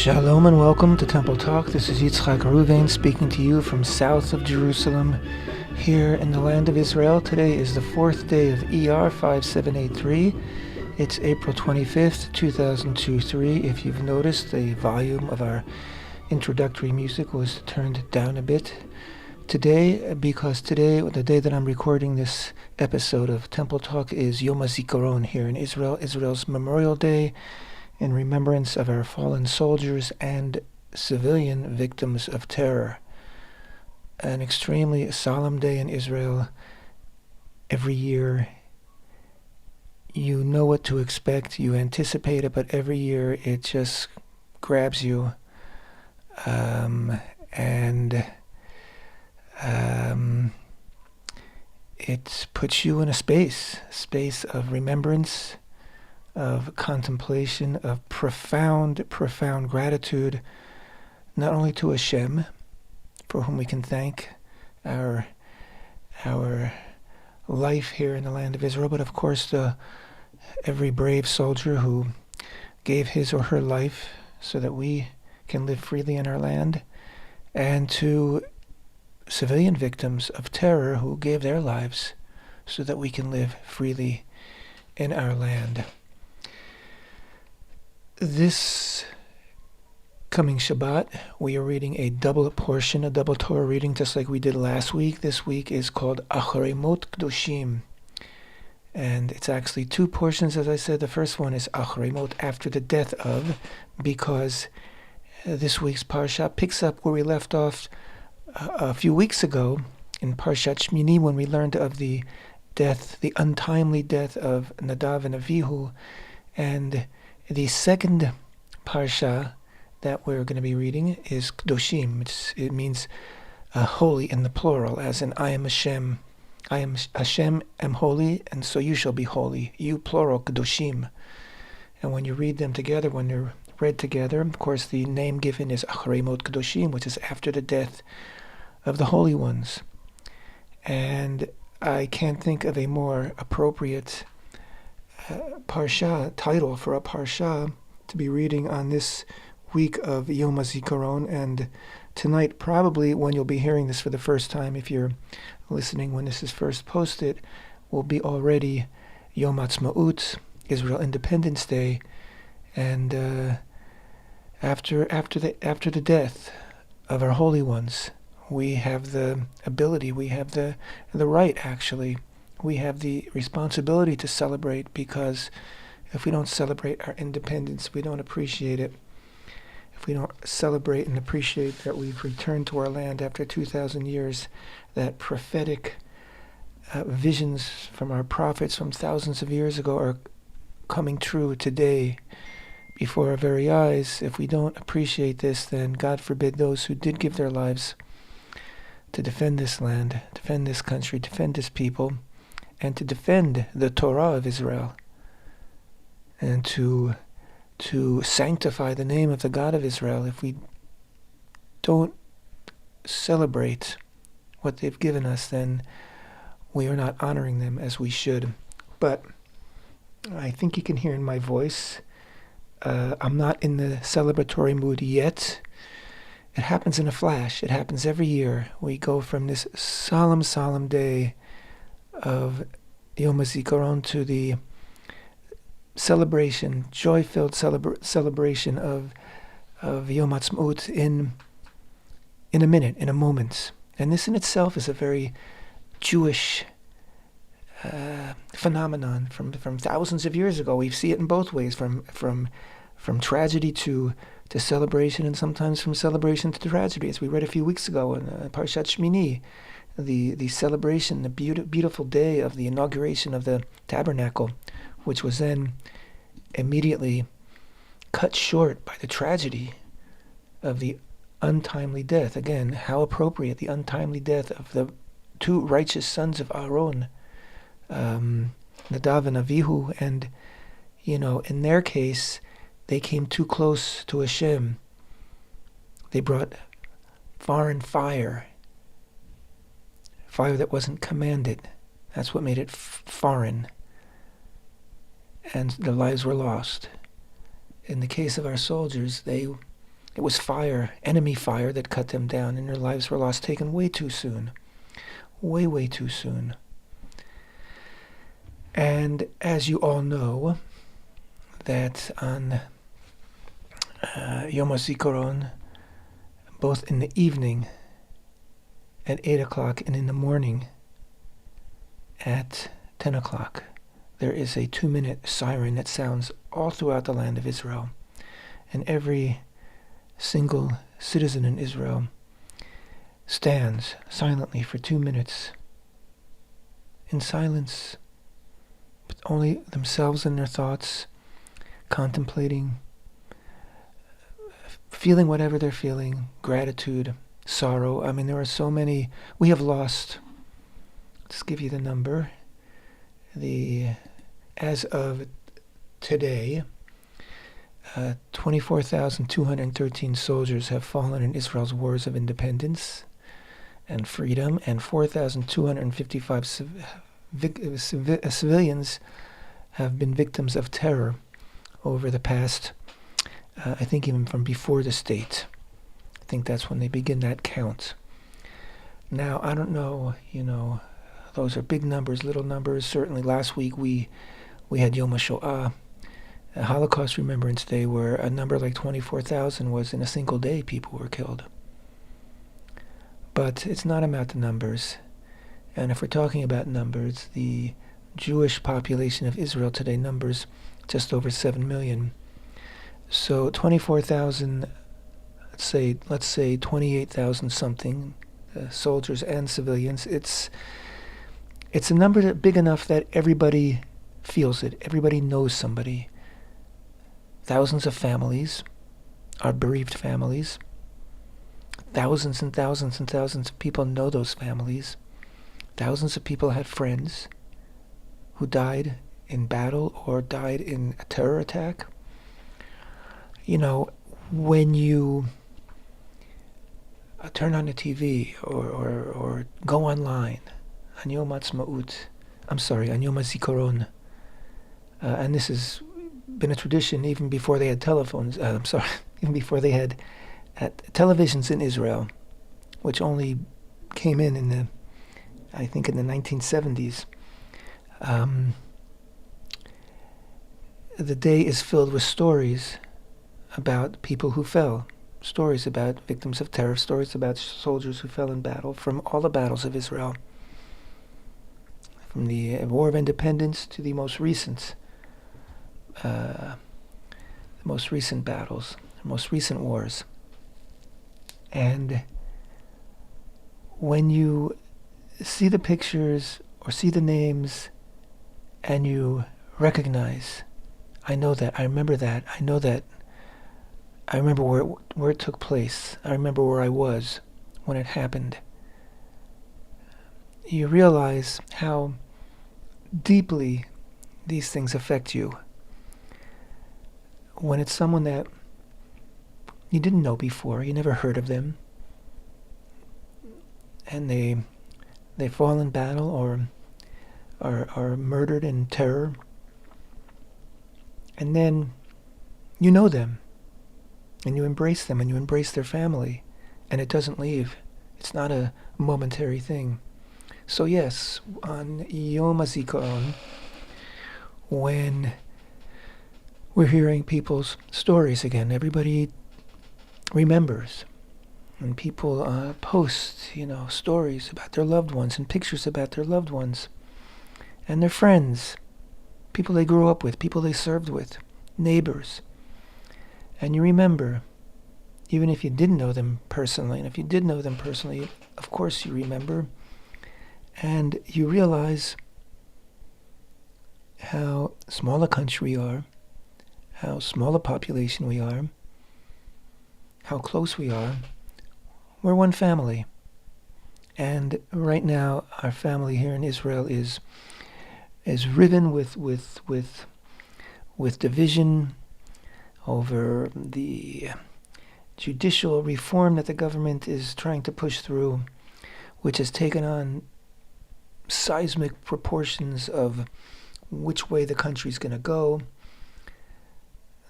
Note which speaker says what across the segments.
Speaker 1: Shalom and welcome to Temple Talk. This is Yitzchak Ruvain speaking to you from south of Jerusalem, here in the land of Israel. Today is the fourth day of ER 5783. It's April 25th, 2023. If you've noticed, the volume of our introductory music was turned down a bit today, because today, the day that I'm recording this episode of Temple Talk, is Yom HaZikaron here in Israel, Israel's Memorial Day, in remembrance of our fallen soldiers and civilian victims of terror. An extremely solemn day in Israel. Every year, you know what to expect, you anticipate it, but every year it just grabs you, and it puts you in a space of remembrance, of contemplation, of profound gratitude, not only to Hashem, for whom we can thank our life here in the land of Israel, but of course every brave soldier who gave his or her life so that we can live freely in our land, and to civilian victims of terror who gave their lives so that we can live freely in our land. This coming Shabbat, we are reading a double portion, a double Torah reading, just like we did last week. This week is called Acharei Mot Kedoshim, and it's actually two portions, as I said. The first one is Acharei Mot, after the death of, because this week's Parsha picks up where we left off a few weeks ago in Parshat Shmini, when we learned of the untimely death of Nadav and Avihu. And the second Parsha that we're going to be reading is Kedoshim. It means holy in the plural, as in I am Hashem. I am Hashem, am holy, and so you shall be holy. You, plural, Kedoshim. And when you read them together, when they're read together, of course the name given is Acharei Mot Kedoshim, which is after the death of the holy ones. And I can't think of a more appropriate Parsha, title for a Parsha to be reading on this week of Yom HaZikaron. And tonight, probably when you'll be hearing this for the first time, if you're listening when this is first posted, will be already Yom HaAtzma'ut, Israel Independence Day. And after the death of our holy ones, we have the ability, we have the right, actually. We have the responsibility to celebrate, because if we don't celebrate our independence, we don't appreciate it. If we don't celebrate and appreciate that we've returned to our land after 2,000 years, that prophetic visions from our prophets from thousands of years ago are coming true today before our very eyes. If we don't appreciate this, then God forbid those who did give their lives to defend this land, defend this country, defend this people, and to defend the Torah of Israel, and to sanctify the name of the God of Israel. If we don't celebrate what they've given us, then we are not honoring them as we should. But I think you can hear in my voice, I'm not in the celebratory mood yet. It happens in a flash. It happens every year. We go from this solemn day of Yom HaZikaron to the celebration, joy-filled celebration of Yom HaAtzma'ut in a minute, in a moment. And this in itself is a very Jewish phenomenon from thousands of years ago. We see it in both ways, from tragedy to celebration, and sometimes from celebration to tragedy, as we read a few weeks ago in Parshat Shmini, the celebration, the beautiful day of the inauguration of the tabernacle, which was then immediately cut short by the tragedy of the untimely death. Again, how appropriate, the untimely death of the two righteous sons of Aaron, Nadav and Avihu. And, in their case, they came too close to Hashem. They brought foreign fire that wasn't commanded. That's what made it foreign. And their lives were lost. In the case of our soldiers, they It was fire, enemy fire, that cut them down, and their lives were lost, taken way too soon. Way, way too soon. And as you all know, that on Yom HaZikaron, both in the evening at 8 o'clock and in the morning at 10 o'clock, there is a 2-minute siren that sounds all throughout the land of Israel. And every single citizen in Israel stands silently for 2 minutes, in silence, with only themselves and their thoughts, contemplating, feeling whatever they're feeling, gratitude, sorrow. I mean, there are so many. We have lost, let's give you the number, as of today, 24,213 soldiers have fallen in Israel's wars of independence and freedom, and 4,255 civilians have been victims of terror over the past, I think even from before the state. I think that's when they begin that count. Now, I don't know, those are big numbers, little numbers. Certainly last week we had Yom HaShoah, Holocaust Remembrance Day, where a number like 24,000 was in a single day people were killed. But it's not about the numbers. And if we're talking about numbers, the Jewish population of Israel today numbers just over 7 million. So 24,000, let's say 28,000 something, soldiers and civilians. It's a number that big enough that everybody feels it. Everybody knows somebody. Thousands of families are bereaved families. Thousands and thousands and thousands of people know those families. Thousands of people had friends who died in battle or died in a terror attack. When you turn on the TV or go online on Yom HaAtzma'ut, on Yom HaZikaron, and this has been a tradition even before they had telephones, even before they had televisions in Israel, which only came in the 1970s. The day is filled with stories about people who fell, stories about victims of terror, stories about soldiers who fell in battle from all the battles of Israel, from the War of Independence to the most recent battles, the most recent wars. And when you see the pictures or see the names and you recognize, I remember where it took place, I remember where I was when it happened, you realize how deeply these things affect you. When it's someone that you didn't know before, you never heard of them, and they fall in battle or are murdered in terror, and then you know them, and you embrace them, and you embrace their family, and it doesn't leave. It's not a momentary thing. So yes, on Yom HaZikaron, when we're hearing people's stories again, everybody remembers. And people post, stories about their loved ones and pictures about their loved ones and their friends, people they grew up with, people they served with, neighbors. And you remember, even if you didn't know them personally, and if you did know them personally, of course you remember, and you realize how small a country we are, how small a population we are, how close we are. We're one family. And right now, our family here in Israel is riven with division over the judicial reform that the government is trying to push through, which has taken on seismic proportions of which way the country's going to go.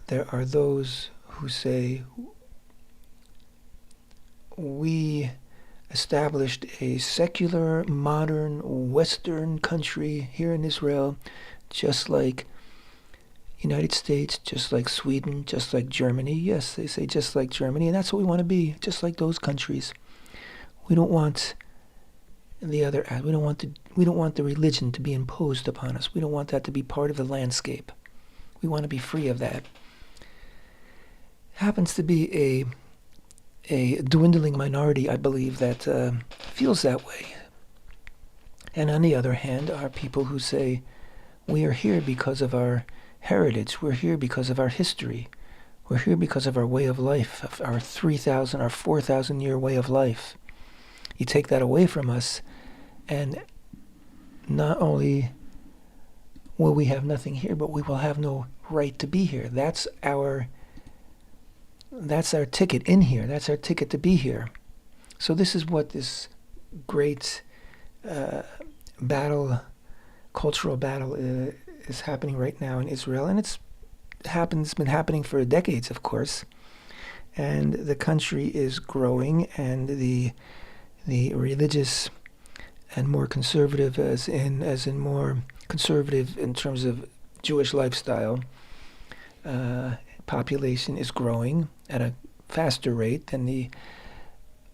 Speaker 1: There are those who say we established a secular, modern, Western country here in Israel, just like United States, just like Sweden, just like Germany. Yes, they say just like Germany, and that's what we want to be, just like those countries. We don't want the other. We don't want the religion to be imposed upon us. We don't want that to be part of the landscape. We want to be free of that. Happens to be a dwindling minority, I believe, that feels that way. And on the other hand, are people who say, we are here because of our heritage. We're here because of our history. We're here because of our way of life, of our 3,000, our 4,000 year way of life. You take that away from us, and not only will we have nothing here, but we will have no right to be here. That's our ticket in here. That's our ticket to be here. So this is what this great cultural battle is happening right now in Israel, and it's been happening for decades, of course. And the country is growing, and the religious and more conservative, as in more conservative in terms of Jewish lifestyle, population is growing at a faster rate than the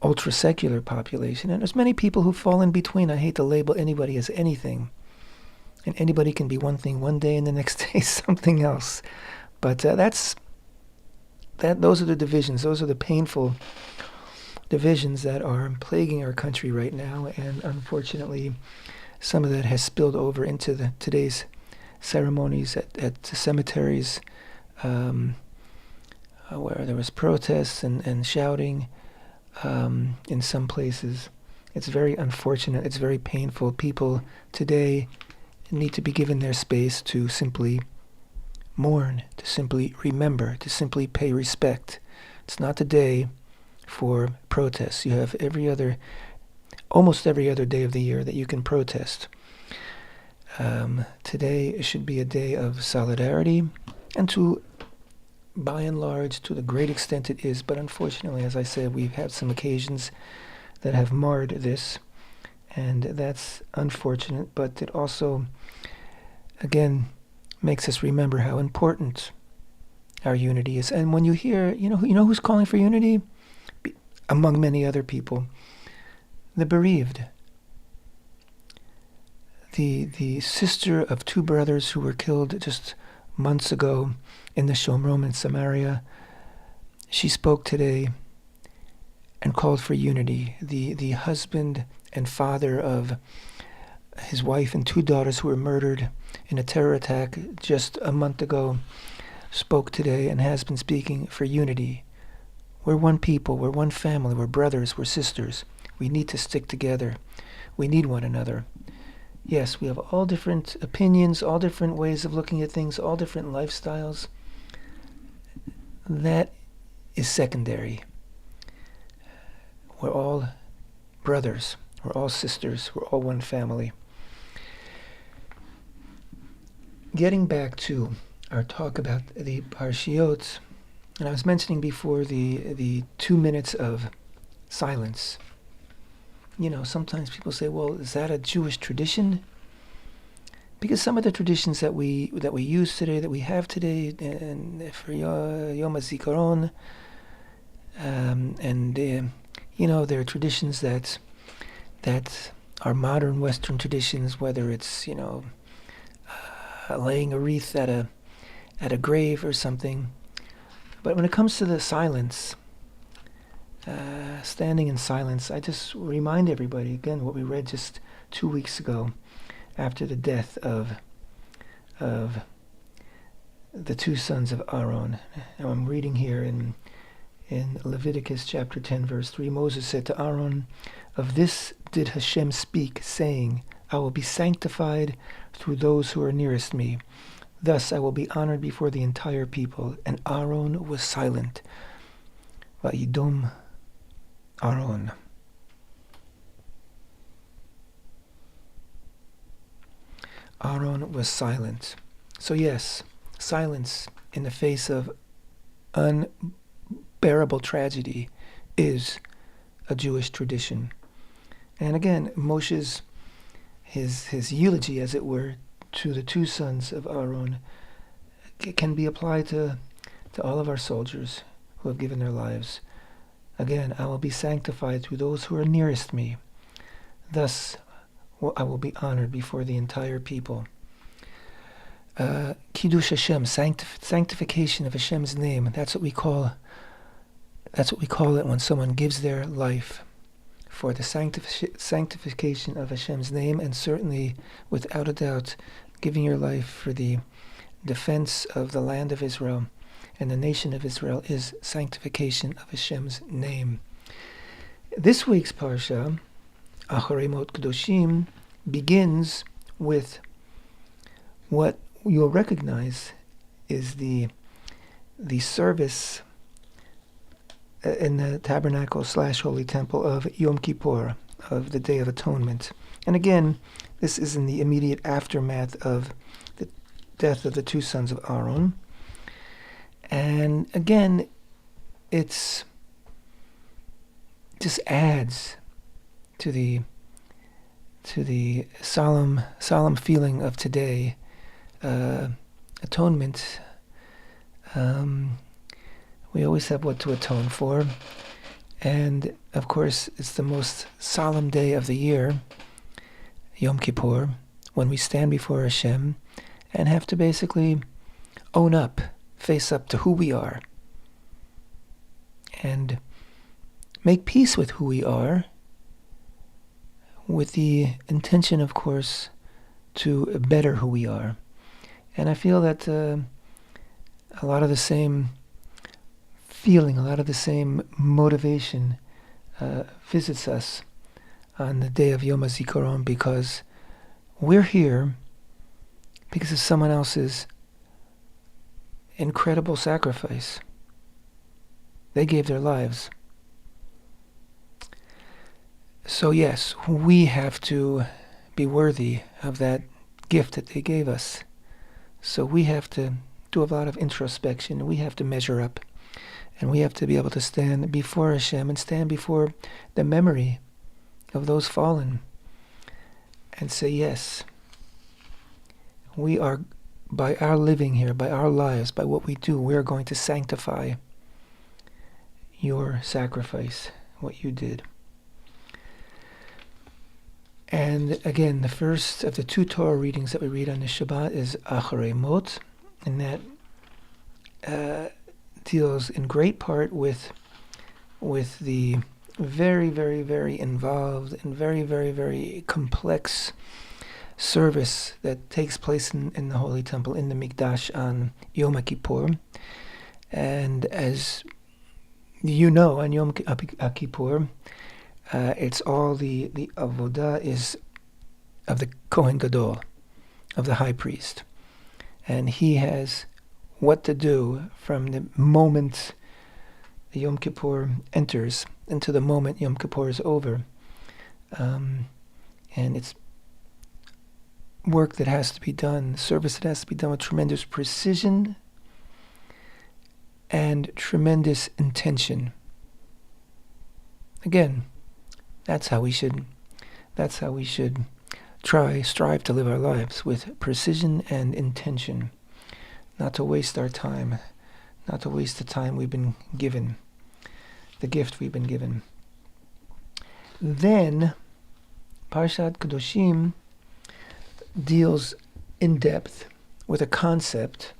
Speaker 1: ultra-secular population. And there's many people who fall in between. I hate to label anybody as anything. And anybody can be one thing one day and the next day something else. But those are the divisions. Those are the painful divisions that are plaguing our country right now. And unfortunately, some of that has spilled over into today's ceremonies at the cemeteries, where there was protests and shouting in some places. It's very unfortunate. It's very painful. People today need to be given their space to simply mourn, to simply remember, to simply pay respect. It's not the day for protests. You have almost every other day of the year that you can protest. Today should be a day of solidarity, and by and large, to the great extent it is, but unfortunately, as I said, we've had some occasions that have marred this, and that's unfortunate, but it also, again, makes us remember how important our unity is. And when you hear, you know who's calling for unity? Among many other people, the bereaved. The sister of two brothers who were killed just months ago in the Shomron in Samaria, she spoke today and called for unity. The husband and father of his wife and two daughters who were murdered in a terror attack just a month ago spoke today and has been speaking for unity. We're one people, we're one family, we're brothers, we're sisters. We need to stick together. We need one another. Yes, we have all different opinions, all different ways of looking at things, all different lifestyles. That is secondary. We're all brothers. We're all sisters. We're all one family. Getting back to our talk about the Parshiot, and I was mentioning before the 2 minutes of silence. Sometimes people say, well, is that a Jewish tradition? Because some of the traditions that we use today, that we have today, and for Yom HaZikaron, there are traditions that are modern Western traditions, whether it's laying a wreath at a grave or something. But when it comes to the silence, standing in silence, I just remind everybody again what we read just 2 weeks ago, after the death of the two sons of Aaron. And I'm reading here in Leviticus chapter 10, verse 3. Moses said to Aaron, "Of this did Hashem speak, saying, I will be sanctified through those who are nearest me. Thus I will be honored before the entire people." And Aaron was silent. Vayidom Aaron. Aaron was silent. So yes, silence in the face of unbearable tragedy is a Jewish tradition. And again, Moshe's his eulogy, as it were, to the two sons of Aaron can be applied to all of our soldiers who have given their lives. Again, I will be sanctified through those who are nearest me. Thus, I will be honored before the entire people. Kiddush Hashem, sanctification of Hashem's name. That's what we call it when someone gives their life for the sanctification of Hashem's name, and certainly, without a doubt, giving your life for the defense of the land of Israel and the nation of Israel is sanctification of Hashem's name. This week's parsha, Acharei Mot Kedoshim, begins with what you'll recognize is the service in the tabernacle / holy temple of Yom Kippur, of the Day of Atonement. And again, this is in the immediate aftermath of the death of the two sons of Aaron. And again, it's just adds to the solemn feeling of today. Atonement. We always have what to atone for, and of course, it's the most solemn day of the year, Yom Kippur, when we stand before Hashem and have to basically own up, face up to who we are, and make peace with who we are, with the intention, of course, to better who we are. And I feel that a lot of the same feeling, a lot of the same motivation visits us on the day of Yom HaZikaron, because we're here because of someone else's incredible sacrifice. They gave their lives. So yes, we have to be worthy of that gift that they gave us. So we have to do a lot of introspection. We have to measure up. And we have to be able to stand before Hashem and stand before the memory of those fallen and say, yes, we are, by our living here, by our lives, by what we do, we're going to sanctify your sacrifice, what you did. And again, the first of the two Torah readings that we read on the Shabbat is Acharei Mot, and that deals in great part with the very, very, very involved and very, very, very complex service that takes place in the Holy Temple, in the Mikdash, on Yom Kippur. And as you know, on Yom Kippur, it's all the avodah is of the Kohen Gadol, of the high priest. And he has what to do from the moment Yom Kippur enters into the moment Yom Kippur is over. And it's work that has to be done, service that has to be done with tremendous precision and tremendous intention. Again, that's how we should strive to live our lives, with precision and intention. Not to waste our time, not to waste the time we've been given, the gift we've been given. Then, Parshat Kedoshim deals in depth with a concept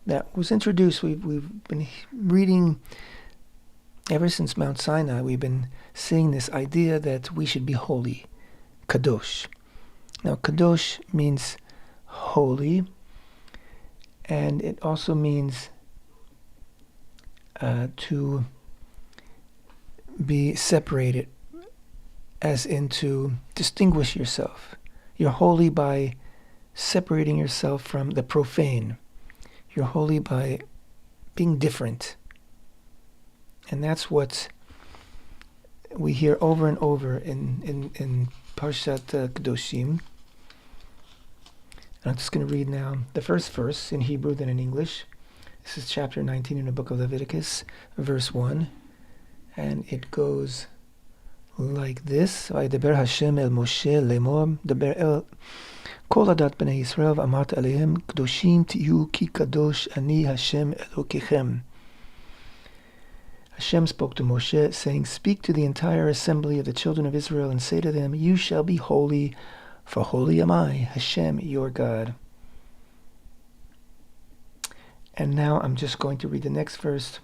Speaker 1: that was introduced. We've been reading ever since Mount Sinai. We've been seeing this idea that we should be holy, kadosh. Now, kadosh means holy, and it also means to be separated, as in to distinguish yourself. You're holy by separating yourself from the profane. You're holy by being different. And that's what we hear over and over in Parshat Kedoshim. I'm just going to read now the first verse in Hebrew, then in English. This is chapter 19 in the book of Leviticus, verse 1. And it goes like this. Vaydaber Hashem el Moshe lemor, daber el kol adat bnei Yisrael v'amart alehem kadoshim tiyu ki kadosh ani Hashem Elokechem. Hashem spoke to Moshe, saying, "Speak to the entire assembly of the children of Israel and say to them, you shall be holy, for holy am I, Hashem, your God." And now I'm just going to read the next verse.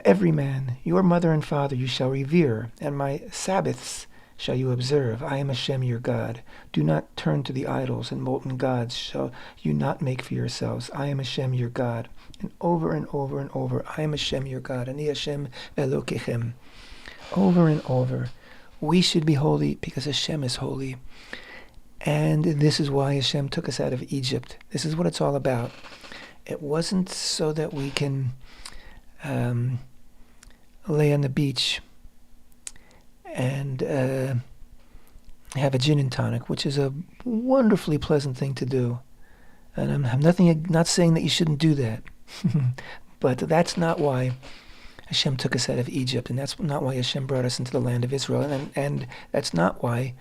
Speaker 1: "Every man, your mother and father you shall revere, and my Sabbaths shall you observe. I am Hashem your God. Do not turn to the idols and molten gods shall you not make for yourselves. I am Hashem your God." And over and over and over, I am Hashem your God. Ani Hashem Elokechem. Over and over. We should be holy because Hashem is holy. And this is why Hashem took us out of Egypt. This is what it's all about. It wasn't so that we can lay on the beach and have a gin and tonic, which is a wonderfully pleasant thing to do. And I'm not saying that you shouldn't do that. But that's not why Hashem took us out of Egypt, and that's not why Hashem brought us into the land of Israel, and that's not why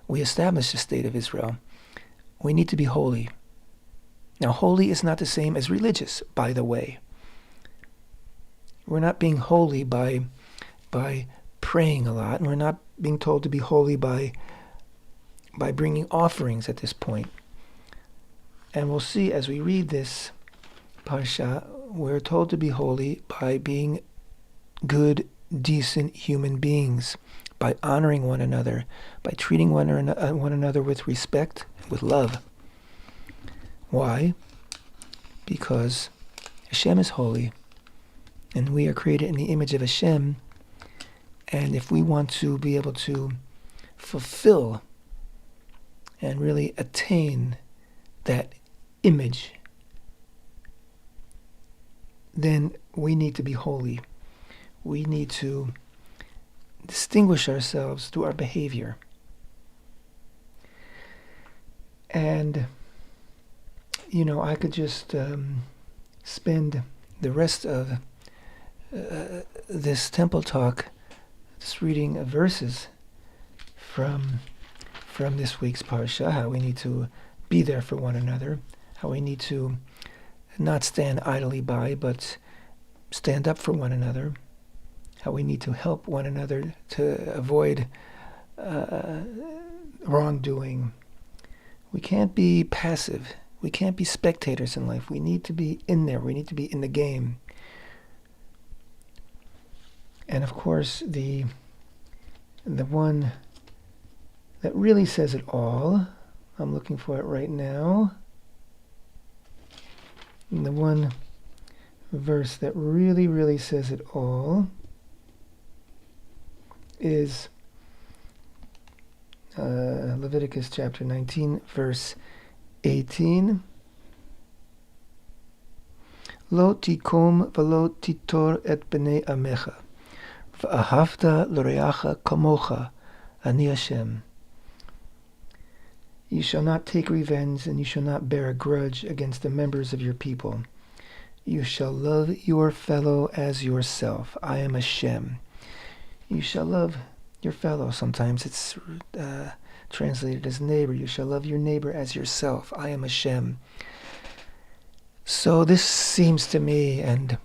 Speaker 1: we established the state of Israel. We need to be holy. Now, holy is not the same as religious, by the way. We're not being holy by praying a lot, and we're not being told to be holy by bringing offerings at this point. And we'll see as we read this Parsha, we're told to be holy by being good, decent human beings, by honoring one another, by treating one another with respect, with love. Why? Because Hashem is holy, and we are created in the image of Hashem, and if we want to be able to fulfill and really attain that image, then we need to be holy. We need to distinguish ourselves through our behavior. And, I could just spend the rest of this temple talk just reading verses from this week's Parsha, how we need to be there for one another, how we need to not stand idly by, but stand up for one another, how we need to help one another to avoid wrongdoing. We can't be passive. We can't be spectators in life. We need to be in there. We need to be in the game. And of course, the one that really says it all, I'm looking for it right now, and the one verse that really, really says it all is Leviticus chapter 19, verse 18. Lo tikom v'lo titor et bnei amecha v'ahavta l'reacha kamocha ani Hashem. You shall not take revenge, and you shall not bear a grudge against the members of your people. You shall love your fellow as yourself. I am Hashem. You shall love your fellow. Sometimes it's translated as neighbor. You shall love your neighbor as yourself. I am Hashem. So this seems to me, and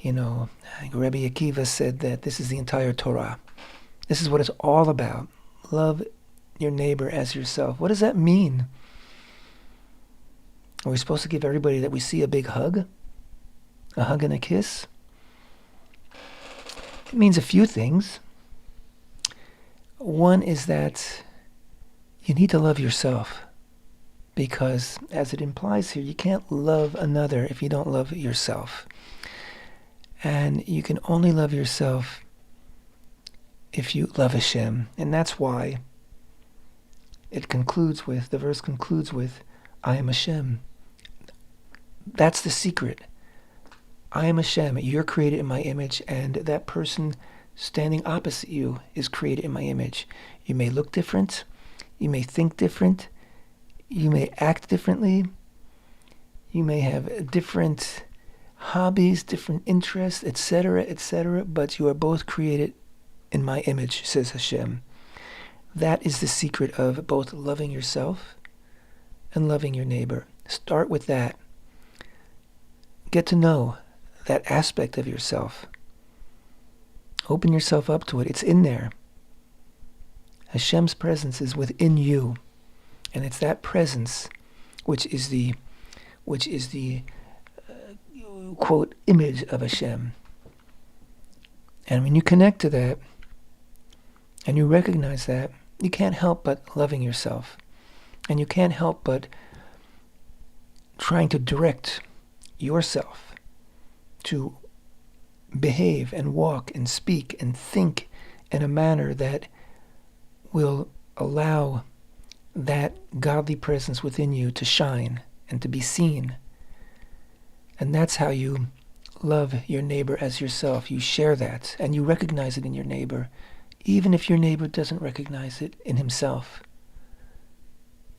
Speaker 1: Rabbi Akiva said that this is the entire Torah. This is what it's all about. Love your neighbor as yourself. What does that mean? Are we supposed to give everybody that we see a big hug? A hug and a kiss? It means a few things. One is that you need to love yourself, because as it implies here, you can't love another if you don't love yourself. And you can only love yourself if you love Hashem. And that's why the verse concludes with, I am Hashem. That's the secret. I am Hashem. You're created in my image, and that person standing opposite you is created in my image. You may look different. You may think different. You may act differently. You may have different hobbies, different interests, etc., etc., but you are both created in my image, says Hashem. That is the secret of both loving yourself and loving your neighbor. Start with that. Get to know that aspect of yourself. Open yourself up to it. It's in there. Hashem's presence is within you. And it's that presence which is the quote, image of Hashem. And when you connect to that, and you recognize that, you can't help but loving yourself. And you can't help but trying to direct yourself to behave and walk and speak and think in a manner that will allow that godly presence within you to shine and to be seen. And that's how you love your neighbor as yourself. You share that and you recognize it in your neighbor, even if your neighbor doesn't recognize it in himself.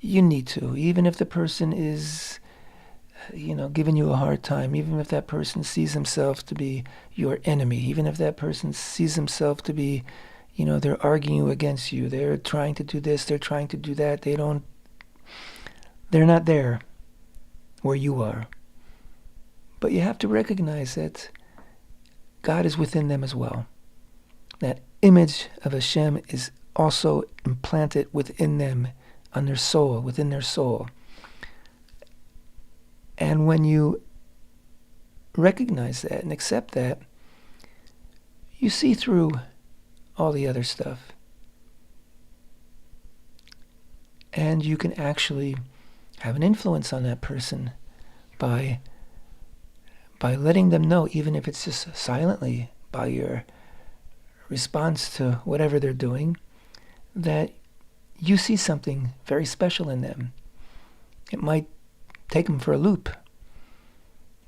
Speaker 1: You need to, even if the person is, giving you a hard time, even if that person sees himself to be your enemy, even if that person sees himself to be, they're arguing against you, they're trying to do this, they're trying to do that, they're not there where you are. But you have to recognize that God is within them as well. That image of Hashem is also implanted within them, on their soul, within their soul. And when you recognize that and accept that, you see through all the other stuff. And you can actually have an influence on that person by letting them know, even if it's just silently, by your response to whatever they're doing, that you see something very special in them. It might take them for a loop.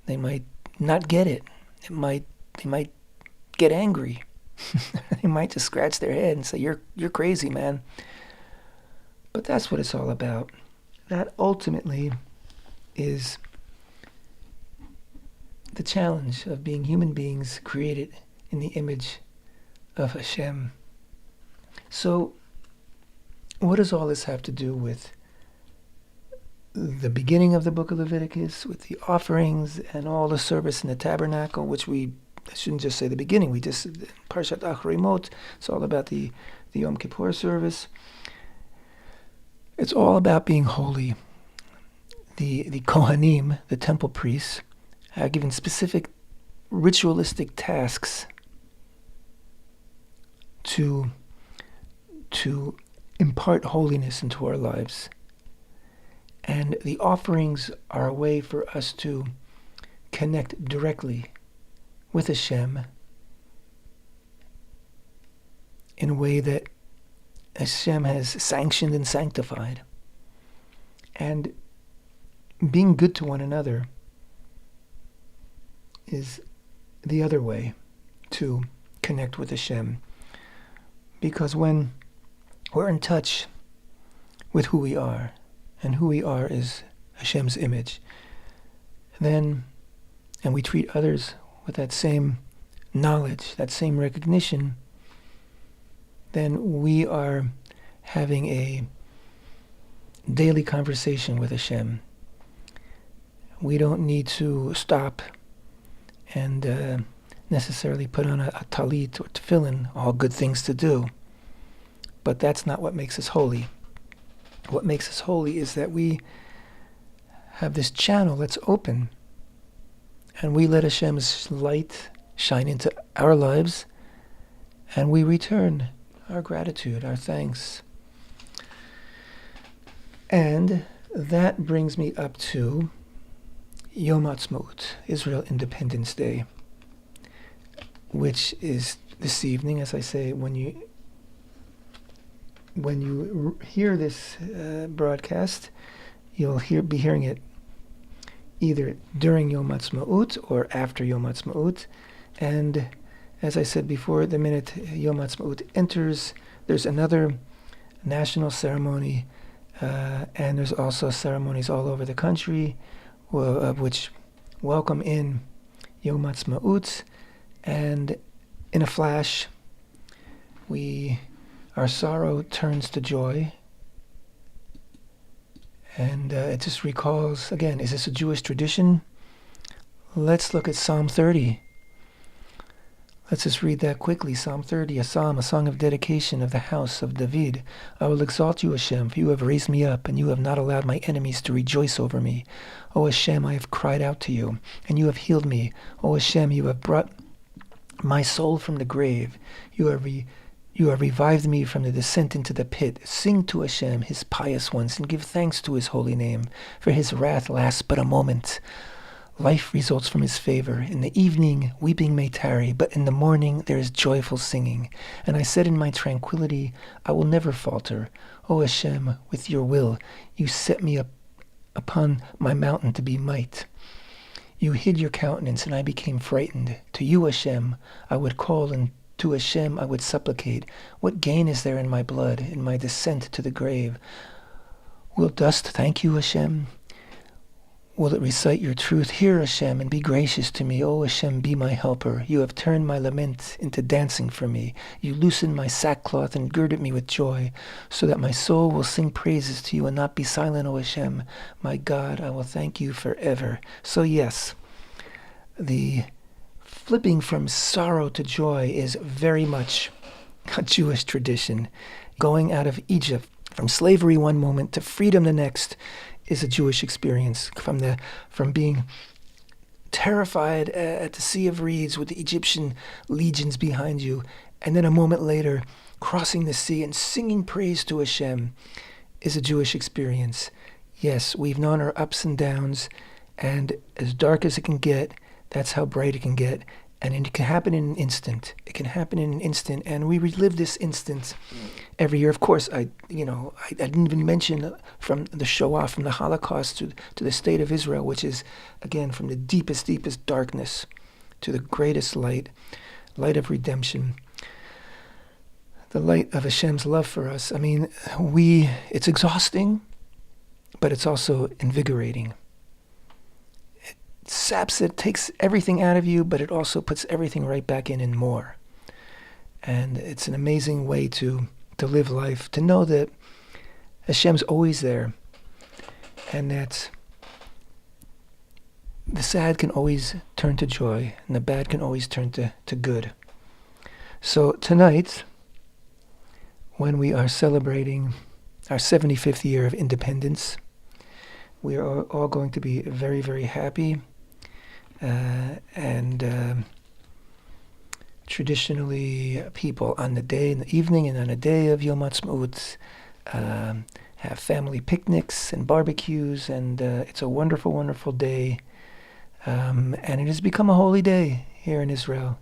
Speaker 1: They might not get it. They might get angry. They might just scratch their head and say, "You're crazy, man." But that's what it's all about. That ultimately is the challenge of being human beings created in the image of Hashem. So, what does all this have to do with the beginning of the book of Leviticus, with the offerings and all the service in the tabernacle, which I shouldn't just say the beginning, Parshat Achrimot, it's all about the Yom Kippur service. It's all about being holy. The Kohanim, the temple priests, are given specific ritualistic tasks to impart holiness into our lives. And the offerings are a way for us to connect directly with Hashem in a way that Hashem has sanctioned and sanctified. And being good to one another is the other way to connect with Hashem. Because when we're in touch with who we are, and who we are is Hashem's image, and we treat others with that same knowledge, that same recognition, then we are having a daily conversation with Hashem. We don't need to stop and necessarily put on a talit or tefillin, all good things to do. But that's not what makes us holy. What makes us holy is that we have this channel that's open, and we let Hashem's light shine into our lives, and we return our gratitude, our thanks. And that brings me up to Yom HaAtzma'ut, Israel Independence Day, which is this evening. As I say, when you hear this broadcast, you'll be hearing it either during Yom HaAtzma'ut or after Yom HaAtzma'ut. And as I said before, the minute Yom HaAtzma'ut enters, there's another national ceremony, and there's also ceremonies all over the country which welcome in Yom HaAtzma'ut. And in a flash, our sorrow turns to joy. And it just recalls, again, is this a Jewish tradition? Let's look at Psalm 30. Let's just read that quickly. Psalm 30, a psalm, a song of dedication of the house of David. I will exalt you, Hashem, for you have raised me up, and you have not allowed my enemies to rejoice over me. O Hashem, I have cried out to you, and you have healed me. O Hashem, you have brought my soul from the grave. You have revived me from the descent into the pit. Sing to Hashem, his pious ones, and give thanks to his holy name, for his wrath lasts but a moment. Life results from his favor. In the evening, weeping may tarry, but in the morning there is joyful singing. And I said in my tranquility, I will never falter. O Hashem, with your will, you set me up upon my mountain to be might. You hid your countenance, and I became frightened. To you, Hashem, I would call, and to Hashem I would supplicate. What gain is there in my blood, in my descent to the grave? Will dust thank you, Hashem? Will it recite your truth? Hear, Hashem, and be gracious to me. O Hashem, be my helper. You have turned my lament into dancing for me. You loosened my sackcloth and girded me with joy, so that my soul will sing praises to you and not be silent, O Hashem. My God, I will thank you forever. So yes, the flipping from sorrow to joy is very much a Jewish tradition. Going out of Egypt from slavery one moment to freedom the next is a Jewish experience. From being terrified at the Sea of Reeds with the Egyptian legions behind you, and then a moment later crossing the sea and singing praise to Hashem is a Jewish experience. Yes, we've known our ups and downs, and as dark as it can get, that's how bright it can get. And it can happen in an instant. It can happen in an instant, and we relive this instant every year. Of course, I didn't even mention from the Shoah, from the Holocaust to the state of Israel, which is, again, from the deepest darkness to the greatest light of redemption, the light of Hashem's love for us. I mean, it's exhausting, but it's also invigorating. Saps it, takes everything out of you, but it also puts everything right back in and more. And it's an amazing way to live life, to know that Hashem's always there, and that the sad can always turn to joy, and the bad can always turn to good. So tonight, when we are celebrating our 75th year of independence, we are all going to be very, very happy. And traditionally, people on the day in the evening and on the day of Yom HaAtzma'ut have family picnics and barbecues, and it's a wonderful, wonderful day. And it has become a holy day here in Israel.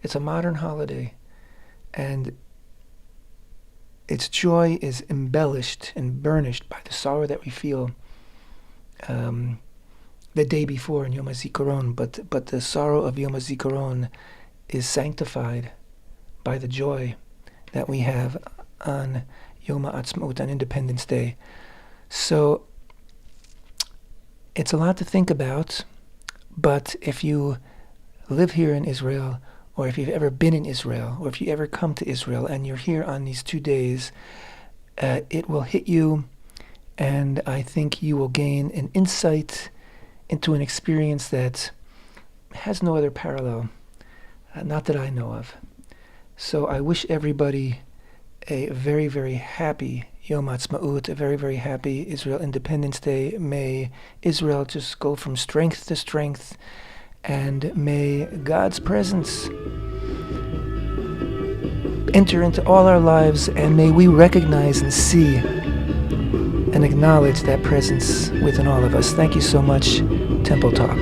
Speaker 1: It's a modern holiday, and its joy is embellished and burnished by the sorrow that we feel the day before in Yom HaZikaron, but the sorrow of Yom HaZikaron is sanctified by the joy that we have on Yom HaAtzma'ut, on Independence Day. So it's a lot to think about, but if you live here in Israel, or if you've ever been in Israel, or if you ever come to Israel and you're here on these 2 days, it will hit you, and I think you will gain an insight into an experience that has no other parallel, not that I know of. So I wish everybody a very, very happy Yom HaAtzma'ut, a very, very happy Israel Independence Day. May Israel just go from strength to strength, and may God's presence enter into all our lives, and may we recognize and see and acknowledge that presence within all of us. Thank you so much, Temple Talk.